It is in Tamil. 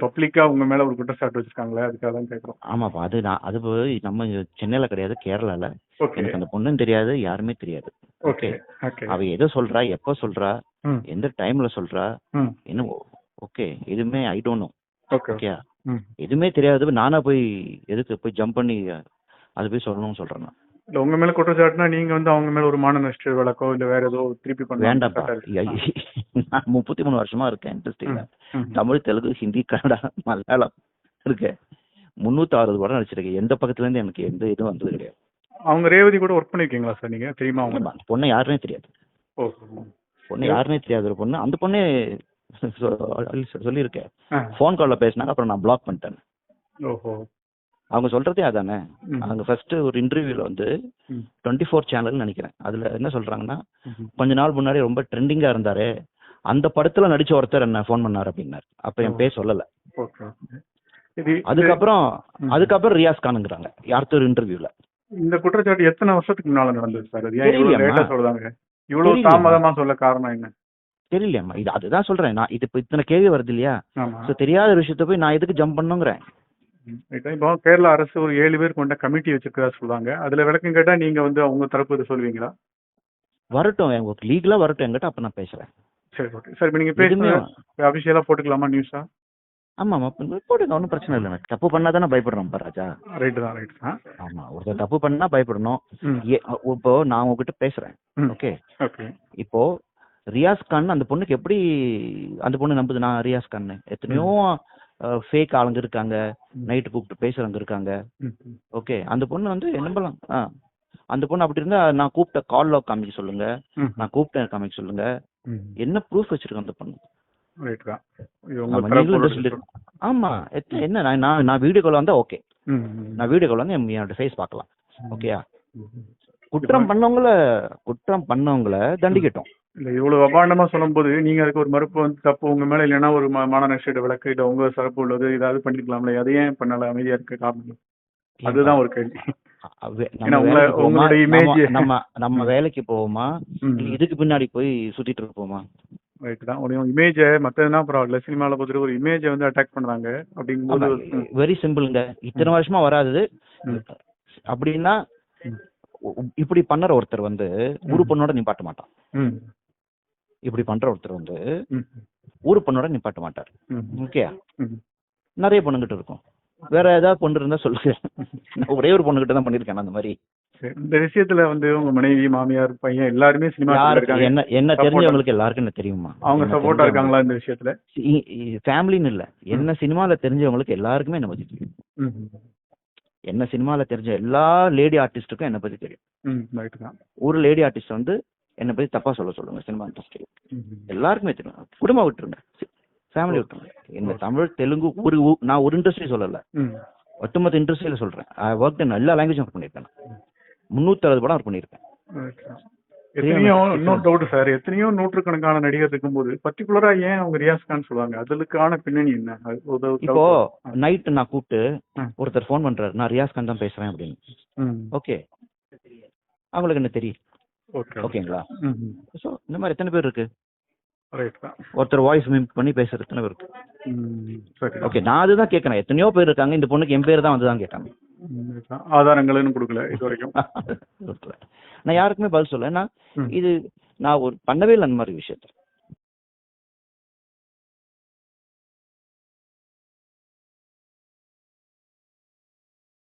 பப்ளிக்கா உங்க மேல ஒரு குற்றச்சாட்டு வச்சிருக்காங்களே, அதுக்காக தான் கேட்குறோம். ஆமாப்பா. அது போய் நம்ம சென்னையில கிடையாது, கேரளால. ஓகே. எனக்கு அந்த பொண்ணும் தெரியாது, யாருமே தெரியாது. ஓகே. ஓகே. ஓகே. அவ எதை சொல்றா, எப்ப சொல்றா, ம். எந்த டைம்ல சொல்றா, ம். இன்னும் ஓகே. எதுவுமே I don't know. Okay. Okay. ம். எதுவுமே தெரியாது. நானா போய் எதுக்கு போய் ஜம்ப் பண்ணி அது போய் சொல்லணும்னு சொல்றேன் நான். இல்ல உங்க மேல குற்றச்சாட்டுனா நீங்க வந்து அவங்க மேல ஒரு மான நஷ்ட வழக்கோ இல்ல வேற ஏதோ திருப்பி வேண்டாம்ப்பா. பண்ணலாம். நான் 33 வருஷமா இருக்கேன் இண்டஸ்ட்ரியில. ம். தமிழ், தெலுங்கு, ஹிந்தி, கன்னடா, மலையாளம் இருக்கேன். 360 படம் நடிச்சிருக்கேன். எந்த பக்கத்துல இருந்து எனக்கு எந்த இதுவும் வந்தது கிடையாது. அவங்க ரேவதி கூட ஒர்க் பண்ணிருக்கீங்களா சார் நீங்க? தெரியுமா அவங்க? அந்த பொண்ணை யாருன்னே தெரியாது. ஓ. பொண்ணு யாருன்னே தெரியாது. ஒரு பொண்ணு, அந்த பொண்ணே சொல்லியிருக்கேன். ஃபோன் கால்ல பேசினாங்க, அப்புறம் நான் பிளாக் பண்ணிட்டேன். ஓஹோ. அவங்க சொல்றதே அதானே. அவங்க ஃபர்ஸ்ட் ஒரு இன்டர்வியூல வந்து 24 சேனல் நினைக்கிறேன். அதுல என்ன சொல்றாங்கன்னா, கொஞ்ச நாள் முன்னாடி ரொம்ப ட்ரெண்டிங்கா இருந்தாரு, அந்த படத்துல நடிச்ச ஒருத்தர் என்ன ஃபோன் பண்ணாரு அப்படின்னாரு. அப்ப என் பேர் சொல்லல. அதுக்கப்புறம் ரியாஸ் கானுங்கிறாங்க யார்த்தோ ஒரு இன்டர்வியூல. இந்த குற்றச்சாட்டு எத்தனை வருஷத்துக்கு முன்னால நடந்தது சார்? அது ஏன் இவ்வளவு லேட்டா சொல்றாங்க? இவ்வளவு தாமதமா சொல்ல காரணம் என்ன? தெரியலையாம்மா. இது அதுதான் சொல்றேன் நான். இது இப்ப இத்தனை கேள்வி வருது இல்லையா? தெரியாத விஷயத்த போய் நான் எதுக்கு ஜம்ப் பண்ணுங்கிறேன். இப்போ கேரளா அரசு ஒரு 7 பேர் கொண்ட கமிட்டி வச்சிருக்கதா சொல்றாங்க. அதுல விளக்கம் கேட்டா நீங்க வந்து அவங்க தரப்பு சொல்லுவீங்களா? வரட்டும், லீகலா வரட்டும் என்கிட்ட, அப்ப நான் பேசுறேன். சரி, ஓகே சார். இப்போ நீங்க பேசுங்க, அபிஷியலா போட்டுக்கலாமா நியூஸா? ஆமா போடுங்க, ஒன்றும் பிரச்சனை இல்லை. தப்பு பண்ணா தானே பயப்படுறோம் ராஜா. ரைட்டு தான். ஆமா, ஒருத்தர் தப்பு பண்ணா பயப்படணும். இப்போ நான் உங்ககிட்ட பேசுறேன். ஓகே. இப்போ ரியாஸ் கான் அந்த பொண்ணுக்கு எப்படி அந்த பொண்ணு நம்புது நான் ரியாஸ் கான்? எத்தனையோ ஃபேக் ஆளுங்க இருக்காங்க, நைட்டு கூப்பிட்டு பேசுறவங்க இருக்காங்க. ஓகே. அந்த பொண்ணு வந்து நம்பலாம். அந்த பொண்ணு அப்படி இருந்தா நான் கூப்பிட்ட கால்ல காமிக்க சொல்லுங்க, நான் கூப்பிட்டேன் காமிக்க சொல்லுங்க. என்ன ப்ரூஃப் வச்சிருக்கேன் அந்த பொண்ணு? ஆமா. என்ன நான் வீடியோ கால் வந்தா ஓகே, நான் வீடியோ கால் வந்து என்னோட ஃபேஸ் பார்க்கலாம். ஓகேயா? குற்றம் பண்ணவங்கள தண்டிக்கட்டும். இல்ல இவ்வளவு அபாண்டமா சொல்லும் போது நீங்க அதுக்கு ஒரு மறுப்பு வந்து தப்பு உங்க மேல இல்லைன்னா ஒரு மான நஷ்ட வழக்கு இல்ல உங்க சிறப்பு உள்ளது ஏதாவது பண்ணிருக்கலாம்ல, அதை ஏன் பண்ணல? அமைதியா இருக்க காரணம் அதுதான் ஒரு கேள்வி. நம்ம வேலைக்கு போவோமா, இதுக்கு பின்னாடி போய் சுத்திட்டு இருப்போமா? ரைட் தான். ஒரு இமேஜ் மத்ததுனா பரவாயில்ல, சினிமால பொறுத்த ஒரு இமேஜ் வந்து அட்டாக் பண்றாங்க அப்படிங்கும்போது வெரி சிம்பிள்ங்க. இத்தனை வருஷமா வராது அப்படின்னா இப்படி பண்ற ஒருத்தர் வந்து ஒரு பொண்ணோட நிப்பாட்ட மாட்டான். இப்படி பண்ற ஒருத்தர் வந்து ஒரு பொண்ணோட நிப்பாட்ட மாட்டார். ஓகே. நிறைய பொண்ணுகிட்ட இருக்கும். வேற ஏதாவது பொண்ணு இருந்தா சொல்லுங்க. ஒரே ஒரு பொண்ணுகிட்ட தான் பண்ணிருக்கேன் அந்த மாதிரி. இந்த விஷயத்துல வந்து உங்க மனைவி, மாமியார், பையன் எல்லாருமே சினிமா என்ன தெரிஞ்சவங்களுக்கு எல்லாருக்கும் என்ன தெரியுமா? அவங்க சப்போர்ட்டா இருக்காங்களா இந்த விஷயத்துல? ஃபேமிலின்னு இல்ல, என்ன சினிமால தெரிஞ்சவங்களுக்கு எல்லாருக்குமே என்ன பத்தி தெரியும். என்ன சினிமால தெரிஞ்ச எல்லா லேடி ஆர்டிஸ்டுக்கும் என்ன பத்தி தெரியும். ஒரு லேடி ஆர்டிஸ்ட் வந்து என்ன பத்தி தப்பா சொல்லுங்க சினிமா இண்டஸ்ட்ரி எல்லாருக்குமே தெரியும். குடும்பம் விட்டுருங்க, ஃபேமிலி விட்டுருங்க. இந்த தமிழ், தெலுங்கு நான் ஒரு இண்டஸ்ட்ரி சொல்லல, ஒட்டுமொத்த இண்டஸ்ட்ரியில சொல்றேன். ஒர்க் எல்லா லாங்குவேஜும் ஒர்க் பண்ணிருக்கேன். 360 படம் ஒர்க் பண்ணிருக்கேன். இன்னொரு டவுட் சார், எத்தனையோ நூற்றுக்கணக்கான நடிகர் இருக்கும்போது பர்டிகுலரா ஏன் அவங்க ரியாஸ் கான் சொல்லுவாங்க? அதுக்கான பின்னணி என்ன? இப்போ நைட் நான் கூப்பிட்டு ஒருத்தர் போன் பண்றாரு, நான் ரியாஸ் கான் தான் பேசுறேன் அப்படின்னு. ஓகே. அவங்களுக்கு என்ன தெரியும்? ஓகேங்களா? சோ இந்த மாதிரி எத்தனை பேர் இருக்கு? ஒருத்தர் வாய்ஸ் மிமிக் பண்ணி பேசுறது எத்தனை பேர் இருக்கு? ஓகே. நான் அதுதான் கேட்கறேன், எத்தனையோ பேர் இருக்காங்க, இந்த பொண்ணுக்கு என் பேர் தான் வந்துதான் கேட்டாங்க. ஆதாரங்களும் கொடுக்கல இது வரைக்கும். நான் யாருக்குமே பதில் சொல்ல. இது நான் ஒரு பண்ணவே இல்லை அந்த மாதிரி விஷயத்த.